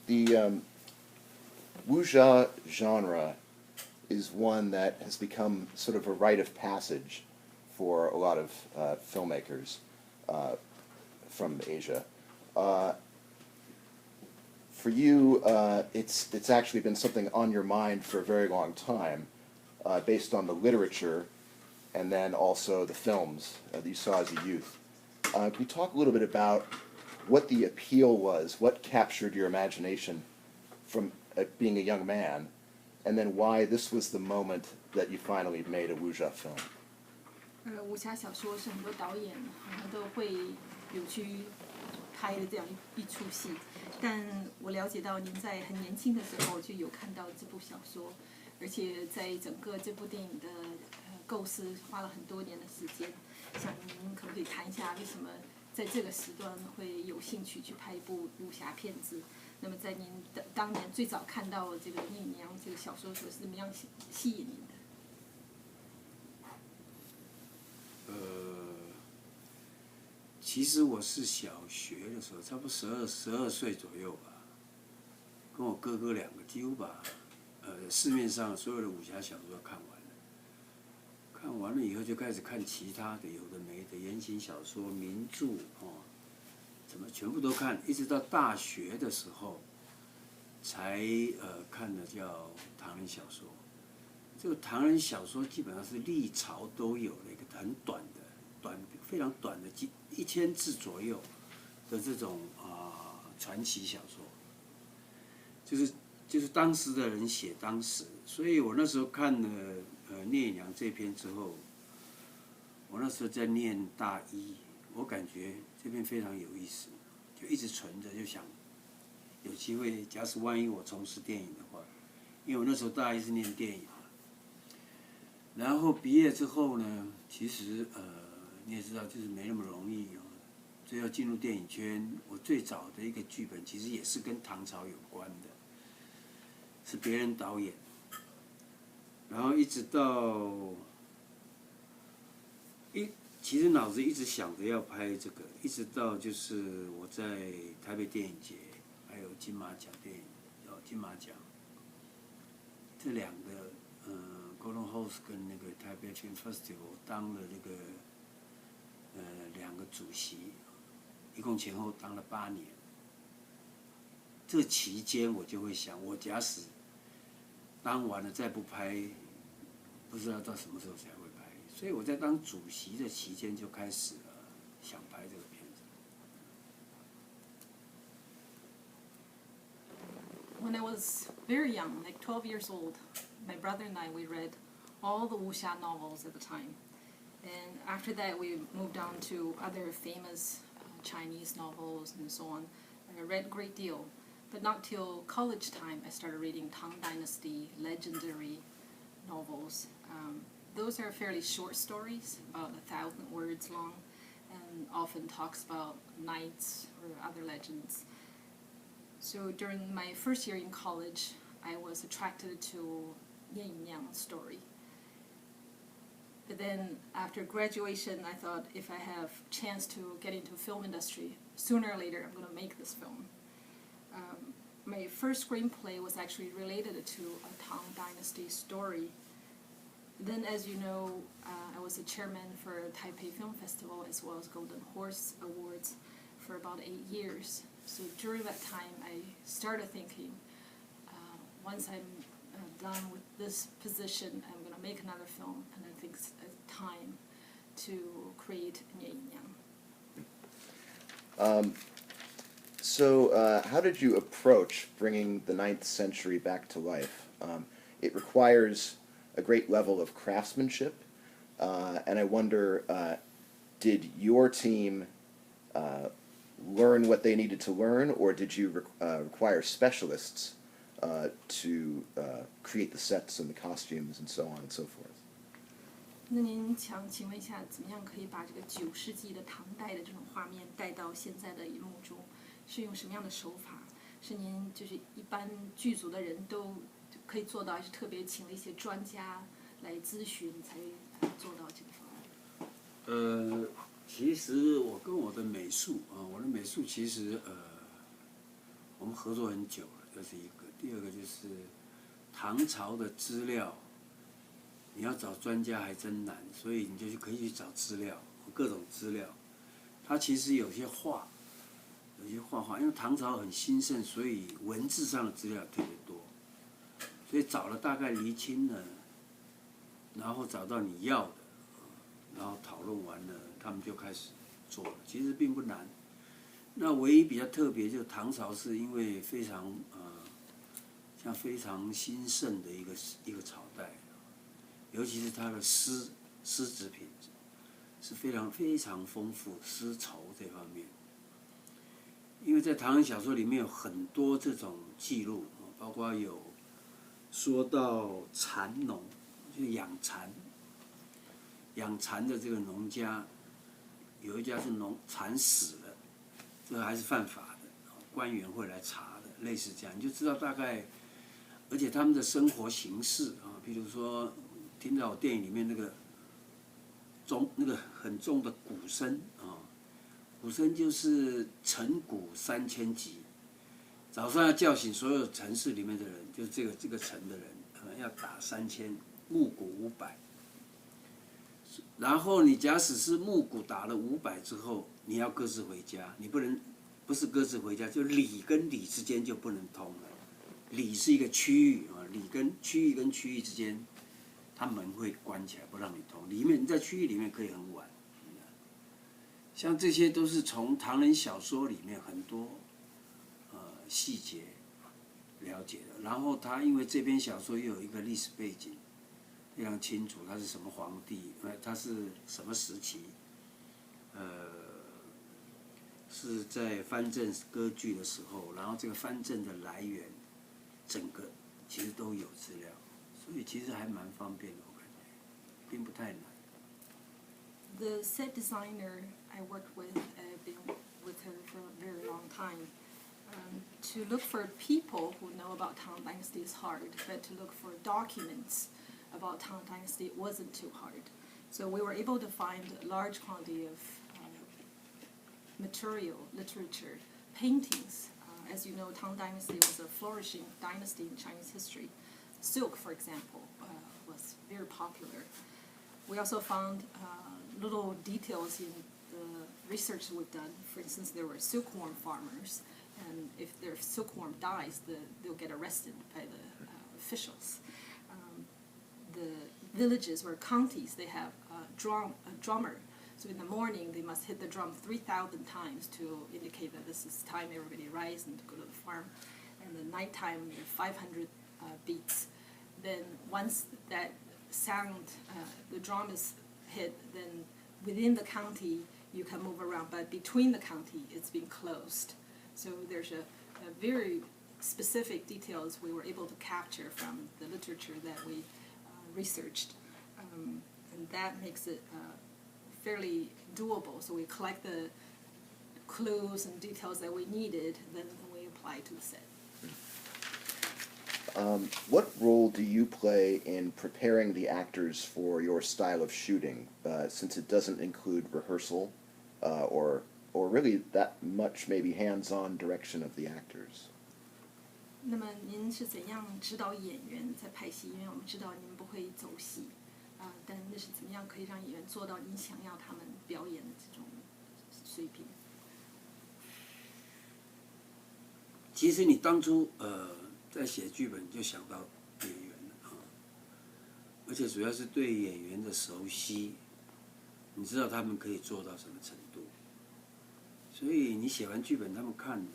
The wuxia genre is one that has become sort of a rite of passage for a lot of filmmakers from Asia. For you, it's actually been something on your mind for a very long time, based on the literature and then also the films that you saw as a youth. Can you talk a little bit about what the appeal was, what captured your imagination from being a young man, and then why this was the moment that you finally made a wuxia film? 武侠小说是很多导演好像都会有去拍的这样一出戏，但我了解到您在很年轻的时候就有看到这部小说，而且在整个这部电影的构思花了很多年的时间。想您可不可以谈一下为什么在这个时段会有兴趣去拍一部武侠片子？那么在您当年最早看到这个《聂隐娘》这个小说的时候，是怎么样吸引您的？其实我是小学的时候，差不多12岁左右吧，跟我哥哥两个几乎把市面上所有的武侠小说看完了。看完了以后就开始看其他的有的没的言情小说、名著怎么全部都看，一直到大学的时候，才看的叫唐人小说。这个唐人小说基本上是历朝都有的一个很短的。非常短的1000字左右的这种传奇小说，就是当时的人写当时，所以我那时候看了聂隐娘这篇之后，我那时候在念大一，我感觉这篇非常有意思，就一直存着，就想有机会，假使万一我从事电影的话，因为我那时候大一是念电影嘛，然后毕业之后呢，其实你也知道，就是没那么容易所以要进入电影圈，我最早的一个剧本其实也是跟唐朝有关的，是别人导演，然后一直到其实脑子一直想着要拍这个，一直到就是我在台北电影节，还有金马奖电影，金马奖这两个Golden Horse 跟那个台北 Film Festival 当了那个2个主席，一共前后当了8年。这期间我就会想，我假使当完了再不拍，不知道到什么时候才会拍。所以我在当主席的期间就开始想拍这个片子。When I was very young, like 12 years old, my brother and we read all the wuxia novels at the time. And after that, we moved on to other famous Chinese novels and so on. I read a great deal, but not till college time I started reading Tang Dynasty, legendary novels. Those are fairly short stories, about 1,000 words long, and often talks about knights or other legends. So during my first year in college, I was attracted to Ye Yinyang's story. But then after graduation, I thought if I have chance to get into film industry, sooner or later I'm going to make this film. My first screenplay was actually related to a Tang Dynasty story. Then, as you know, I was a chairman for Taipei Film Festival as well as Golden Horse Awards for about 8 years. So during that time, I started thinking, once I'm done with this position, I'm going to make another film, and I think it's time to create Ye Yinyang. So how did you approach bringing the 9th century back to life? It requires a great level of craftsmanship, and I wonder, did your team learn what they needed to learn, or did you require specialists to create the sets and the costumes and so on and so forth? 那您想请问一下，怎么样可以把这个9世纪的唐代的这种画面带到现在的荧幕中？是用什么样的手法？是您就是一般剧组的人都可以做到，还是特别请了一些专家来咨询才做到这个方案？其实我跟我的美术我的美术其实我们合作很久了，这是一个。第二个就是唐朝的资料，你要找专家还真难，所以你就可以去找资料，各种资料。它其实有些画，因为唐朝很兴盛，所以文字上的资料特别多，所以找了大概厘清了，然后找到你要的，然后讨论完了，他们就开始做了。其实并不难。那唯一比较特别，就是唐朝是因为非常像非常兴盛的一个朝代，尤其是它的丝织品是非常非常丰富，丝绸这方面。因为在唐人小说里面有很多这种记录，包括有说到蚕农，就养蚕的这个农家，有一家是蚕死了，这个还是犯法的，官员会来查的，类似这样，你就知道大概，而且他们的生活形式啊，比如说听到电影里面那个很重的鼓声啊，鼓声就是晨鼓3000级，早上要叫醒所有城市里面的人，就是这个城的人，要打3000，木鼓500。然后你假使是木鼓打了500之后，你要各自回家，你不是各自回家，就里跟里之间就不能通了。里是一个区域啊，里跟区域之间，它门会关起来不让你通。里面你在区域里面可以很晚。像这些都是从唐人小说里面很多细节了解的。然后他因为这篇小说又有一个历史背景。非常清楚他是什么皇帝，他是什么时期，是在藩镇割据的时候，然后这个藩镇的来源，整个其实都有资料，所以其实还蛮方便的，我感觉，并不太难。The set designer I worked with, I've been with her for a very long time. To look for people who know about Tang Dynasty is hard, but to look for documents about Tang Dynasty wasn't too hard. So we were able to find a large quantity of material, literature, paintings. As you know, Tang Dynasty was a flourishing dynasty in Chinese history. Silk, for example, was very popular. We also found little details in the research we've done. For instance, there were silkworm farmers, and if their silkworm dies, they'll get arrested by the officials. The villages or counties, they have a drummer. So in the morning, they must hit the drum 3,000 times to indicate that this is time everybody rise and go to the farm. And the nighttime, 500 beats. Then once that sound, the drum is hit, then within the county, you can move around. But between the county, it's been closed. So there's a very specific details we were able to capture from the literature that we researched, and that makes it fairly doable. So we collect the clues and details that we needed, then we apply to the set. What role do you play in preparing the actors for your style of shooting, since it doesn't include rehearsal or really that much maybe hands-on direction of the actors? 那么您是怎样指导演员在拍戏？因为我们知道您不会走戏，但那是怎么样可以让演员做到您想要他们表演的这种水平？其实你当初在写剧本就想到演员了啊，而且主要是对演员的熟悉，你知道他们可以做到什么程度，所以你写完剧本他们看了。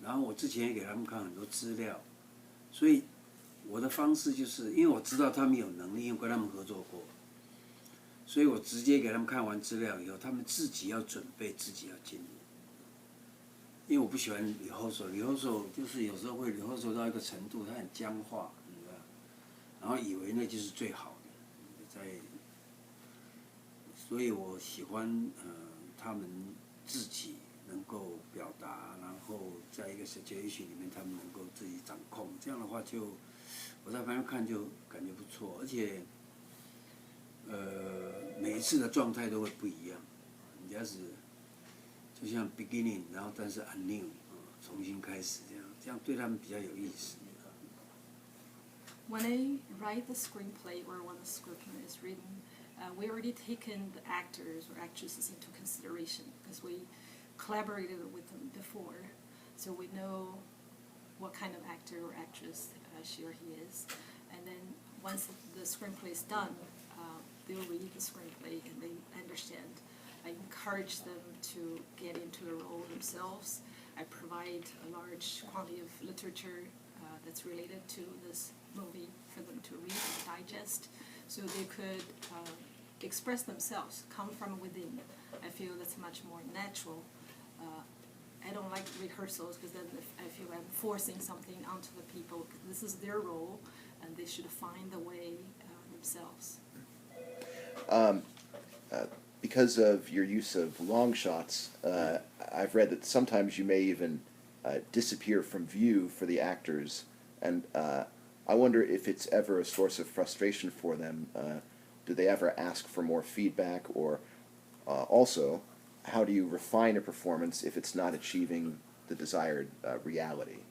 然后我之前也给他们看很多资料，所以我的方式就是，因为我知道他们有能力，因为跟他们合作过，所以我直接给他们看完资料以后，他们自己要准备，自己要进入。因为我不喜欢rehearsal就是有时候会rehearsal到一个程度，它很僵化，你知道，然后以为那就是最好的，所以我喜欢他们自己能够表达，然后在一个 situation 里面，他们能够自己掌控，这样的话就我在旁边看就感觉不错，而且每一次的状态都会不一样，人家是就像 beginning， 然后但是 anew， 重新开始这样。这样对他们比较有意思。When I write the screenplay or when the script is written, we already taken the actors or actresses into consideration because we collaborated with them before, so we know what kind of actor or actress she or he is. And then once the screenplay is done, they'll read the screenplay and they understand. I encourage them to get into the role themselves. I provide a large quantity of literature that's related to this movie for them to read and digest, so they could express themselves, come from within. I feel that's much more natural. I don't like rehearsals because then I feel I'm forcing something onto the people. This is their role, and they should find the way themselves. Because of your use of long shots, I've read that sometimes you may even disappear from view for the actors, and I wonder if it's ever a source of frustration for them. Do they ever ask for more feedback, or also, how do you refine a performance if it's not achieving the desired reality?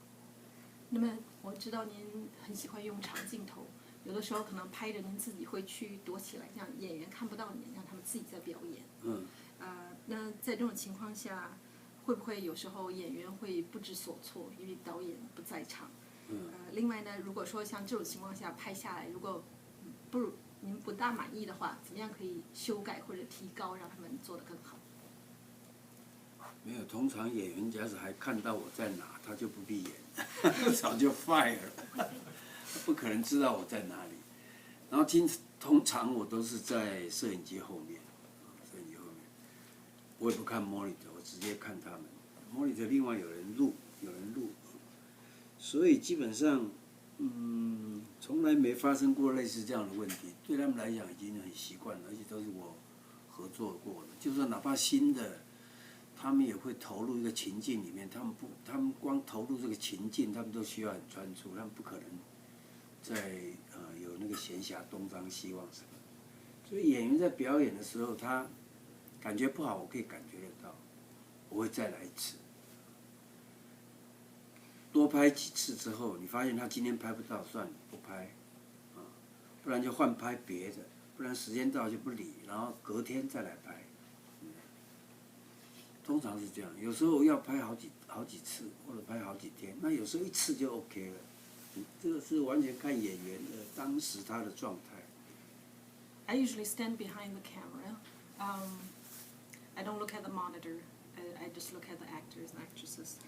那么我知道您很喜欢用长镜头，有的时候可能拍着您自己会去躲起来，让演员看不到你，让他们自己在表演。那在这种情况下，会不会有时候演员会不知所措，因为导演不在场？另外呢，如果说像这种情况下拍下来，如果您不大满意的话，怎么样可以修改或者提高，让他们做得更好？没有，通常演员假使还看到我在哪，他就不必演，早就 fire 了，不可能知道我在哪里。然后通常我都是在摄影机后面，我也不看 monitor， 我直接看他们。monitor 另外有人录，所以基本上，从来没发生过类似这样的问题。对他们来讲已经很习惯了，而且都是我合作过的。就算哪怕新的，他们也会投入一个情境里面。他们光投入这个情境，他们都需要很专注，他们不可能在有那个闲暇东张西望什么。所以演员在表演的时候，他感觉不好，我可以感觉得到，我会再来一次。多拍几次之后，你发现他今天拍不到，算了，不拍，不然就换拍别的，不然时间到就不理，然后隔天再来拍。通常是这样，有时候要拍好几次，或者拍好几天，那有时候一次就 OK 了。这个是完全看演员的当时他的状态。I usually stand behind the camera. I don't look at the monitor. I just look at the actors and actresses.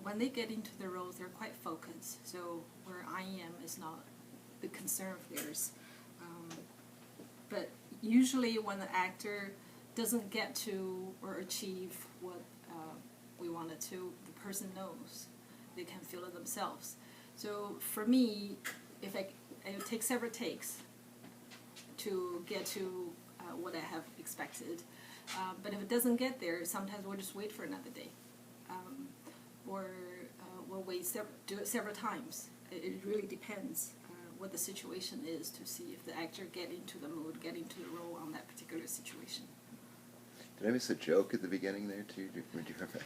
When they get into the roles, they're quite focused. So where I am is not the concern of theirs. But usually when the actor doesn't get to or achieve what we wanted to, the person knows. They can feel it themselves. So for me, if it takes several takes to get to what I have expected. But if it doesn't get there, sometimes we'll just wait for another day. Or we'll do it several times. It really depends what the situation is to see if the actor get into the mood, get into the role on that particular situation. Did I miss a joke at the beginning there too? Do you remember?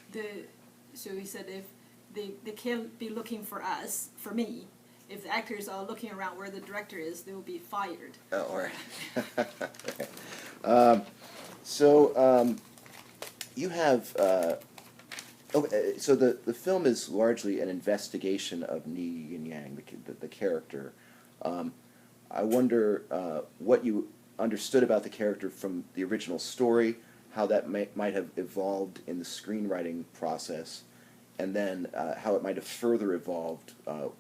So he said if they can't be looking for us, for me, if the actors are looking around where the director is, they will be fired. Oh, all right. So you have. So the film is largely an investigation of Ni and Yang, the character. I wonder what you understood about the character from the original story, how that might have evolved in the screenwriting process, and then how it might have further evolved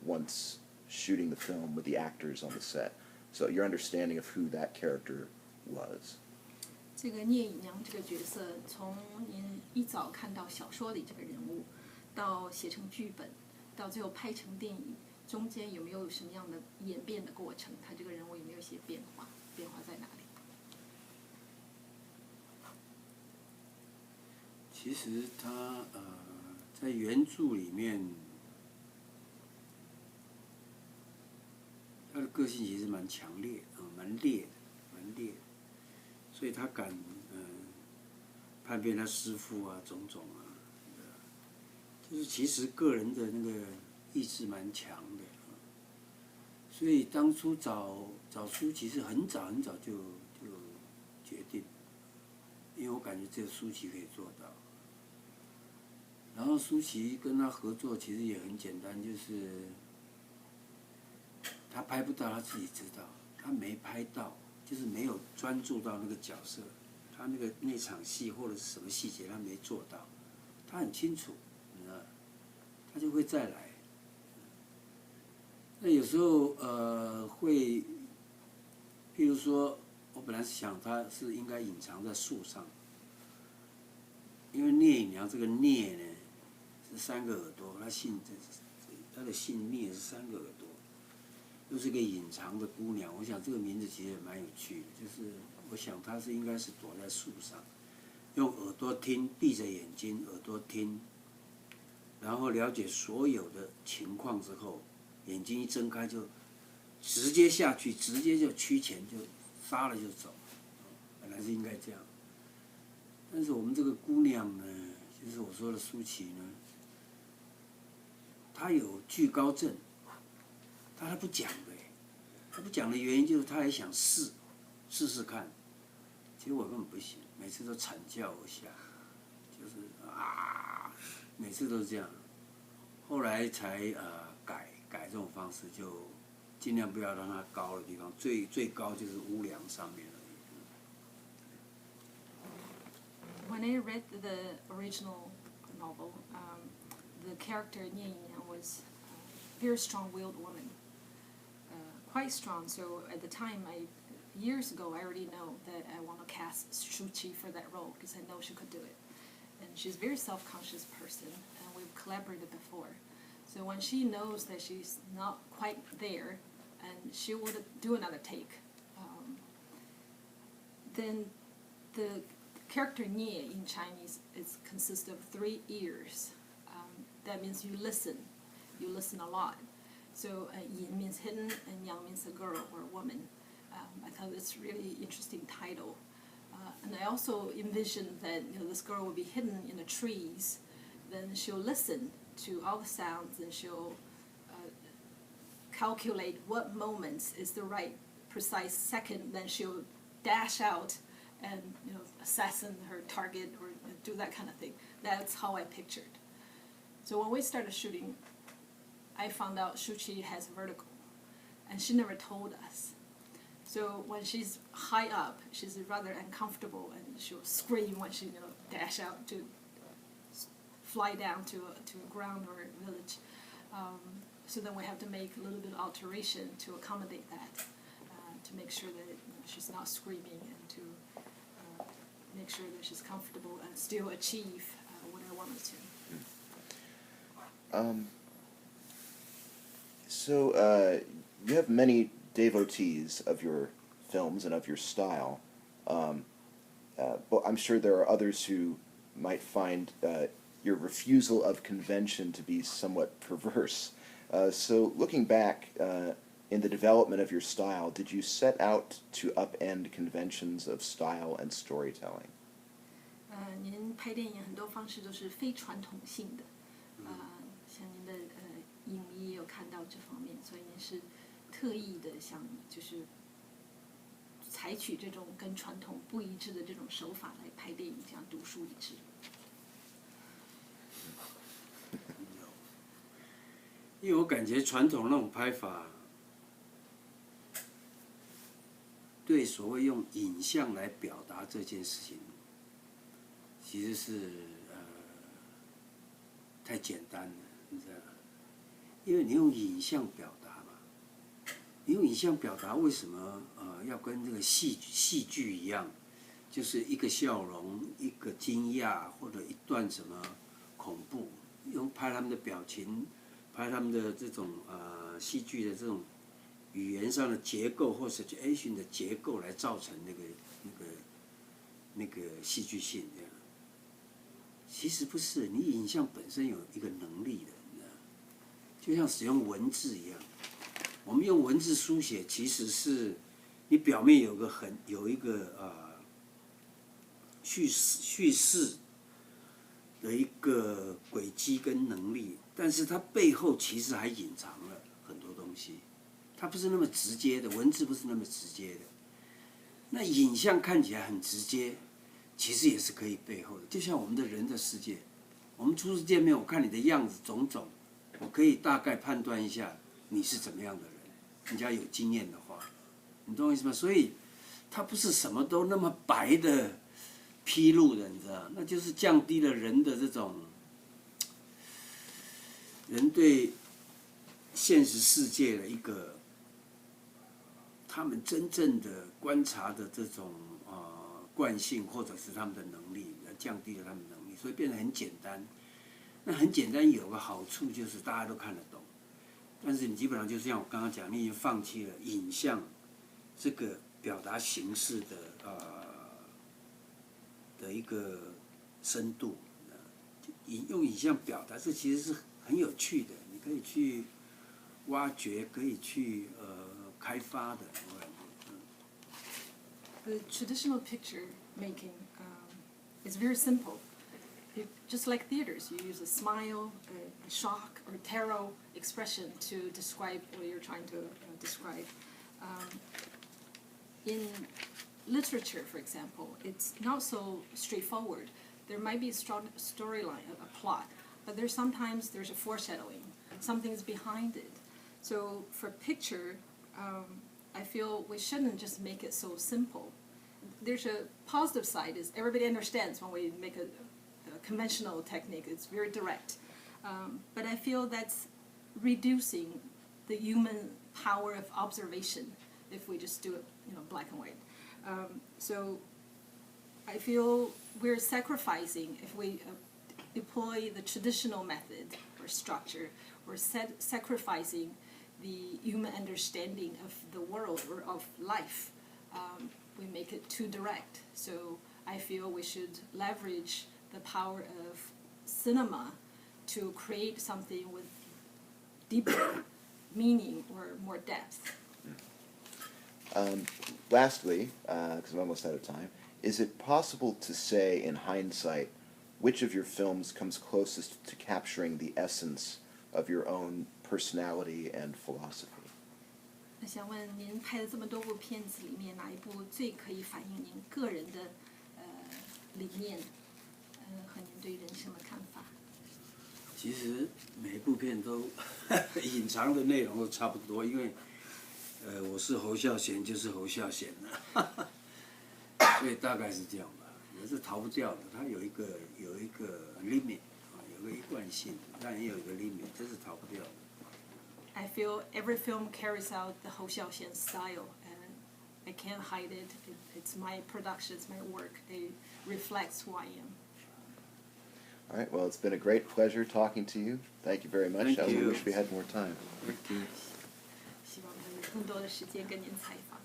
once shooting the film with the actors on the set. So your understanding of who that character was. 这个聂隐娘这个角色，从您一早看到小说里这个人物，到写成剧本，到最后拍成电影，中间有没有什么样的演变的过程？他这个人物有没有一些变化？变化在哪里？其实他在原著里面，他的个性其实蛮强烈蛮烈的，所以他敢叛变他师父啊，种种啊，就是其实个人的那个意志蛮强的，所以当初找舒淇是很早就决定，因为我感觉只有舒淇可以做到。然后舒淇跟他合作其实也很简单，就是他拍不到他自己知道，他没拍到，就是没有专注到那个角色，他那场戏或者是什么细节他没做到，他很清楚，你知道，他就会再来。那有时候会，譬如说，我本来是想他是应该隐藏在树上，因为聂隐娘这个聂呢是3个耳朵，他的姓聂是3个耳朵，又是个隐藏的姑娘。我想这个名字其实也蛮有趣的，就是我想她应该是躲在树上，用耳朵听，闭着眼睛耳朵听，然后了解所有的情况之后，眼睛一睁开就直接下去，直接就趋前就杀了就走，本来是应该这样。但是我们这个姑娘呢，就是我说的舒淇呢，她有惧高症，她不讲的，她不讲的原因就是她也想试试看，其实我根本不行，每次都惨叫我下，就是每次都是这样，后来才改这种方式，就尽量不要让它高的地方，最高就是屋梁上面而已。When I read the original novel, the character Nie Yinyan was a very strong-willed woman, quite strong. So at the time, years ago, I already know that I want to cast Shu Qi for that role because I know she could do it. And she's a very self-conscious person, and we've collaborated before. So when she knows that she's not quite there, and she would do another take, then the character Nie in Chinese consists of 3 ears. That means you listen a lot. So Yin means hidden, and Yang means a girl or a woman. I thought it's a really interesting title. And I also envisioned that this girl will be hidden in the trees. Then she'll listen to all the sounds, and she'll calculate what moments is the right precise second. Then she'll dash out and assassin her target or do that kind of thing. That's how I pictured. So when we started shooting, I found out Shu Qi has vertigo, and she never told us. So when she's high up, she's rather uncomfortable, and she'll scream when she dash out to fly down to a ground or a village. So then we have to make a little bit of alteration to accommodate that, to make sure that she's not screaming, and to make sure that she's comfortable and still achieve what I wanted to. So you have many devotees of your films and of your style, but I'm sure there are others who might find your refusal of convention to be somewhat perverse. So looking back in the development of your style, did you set out to upend conventions of style and storytelling? 您拍电影很多方式都是非传统性的，像您的影迷也有看到这方面，所以您是特意的想就是采取这种跟传统不一致的这种手法来拍电影，这样独树一帜。因为我感觉传统那种拍法，对所谓用影像来表达这件事情，其实是太简单了，你知道吗？因为你用影像表达嘛，你用影像表达为什么要跟这个戏剧一样，就是一个笑容、一个惊讶或者一段什么恐怖，用拍他们的表情。拍他们的这种戏剧的这种语言上的结构或者 situation 的结构来造成那个戏剧性这样。其实不是，你影像本身有一个能力的，你知道，就像使用文字一样。我们用文字书写，其实是你表面有一个叙事的一个轨迹跟能力，但是它背后其实还隐藏了很多东西，它不是那么直接的，文字不是那么直接的。那影像看起来很直接，其实也是可以背后的。就像我们的人的世界，我们初次见面，我看你的样子种种，我可以大概判断一下你是怎么样的人。人家有经验的话，你懂我意思吗？所以它不是什么都那么白的披露的，你知道，那就是降低了人的这种人对现实世界的一个他们真正的观察的这种惯性，或者是他们的能力，降低了他们的能力，所以变得很简单。那很简单有个好处就是大家都看得懂，但是你基本上就像我刚刚讲，你已经放弃了影像这个表达形式的一个深度，用影像表达，这其实是很有趣的，你可以去挖掘，可以去开发的。我感觉。The traditional picture making is very simple. Just like theaters, you use a smile, a shock, or terror expression to describe what you're trying to describe. In literature, for example, it's not so straightforward. There might be a storyline, a plot, but sometimes there's a foreshadowing. Something's behind it. So for picture, I feel we shouldn't just make it so simple. There's a positive side is everybody understands when we make a conventional technique. It's very direct. But I feel that's reducing the human power of observation if we just do it, black and white. So I feel we're sacrificing if we deploy the traditional method or structure. We're sacrificing the human understanding of the world or of life. We make it too direct. So I feel we should leverage the power of cinema to create something with deeper meaning or more depth. Lastly, because I'm almost out of time, is it possible to say in hindsight which of your films comes closest to capturing the essence of your own personality and philosophy? 那想问您拍的这么多部片子里面，哪一部最可以反映您个人的理念，和您对人生的看法？其实每一部片都隐藏的内容都差不多，因为我是侯孝贤就是侯孝贤了，所以大概是这样吧，也是逃不掉的。它有一个 limit 有个一贯性，但也有一个 limit， 这是逃不掉的。I feel every film carries out the Hou Hsiao-Hsien style, and I can't hide it. It's my production, it's my work. It reflects who I am. All right, well, it's been a great pleasure talking to you. Thank you very much. Thank you. I wish we had more time. Thank you. 希望能有更多的时间跟您采访。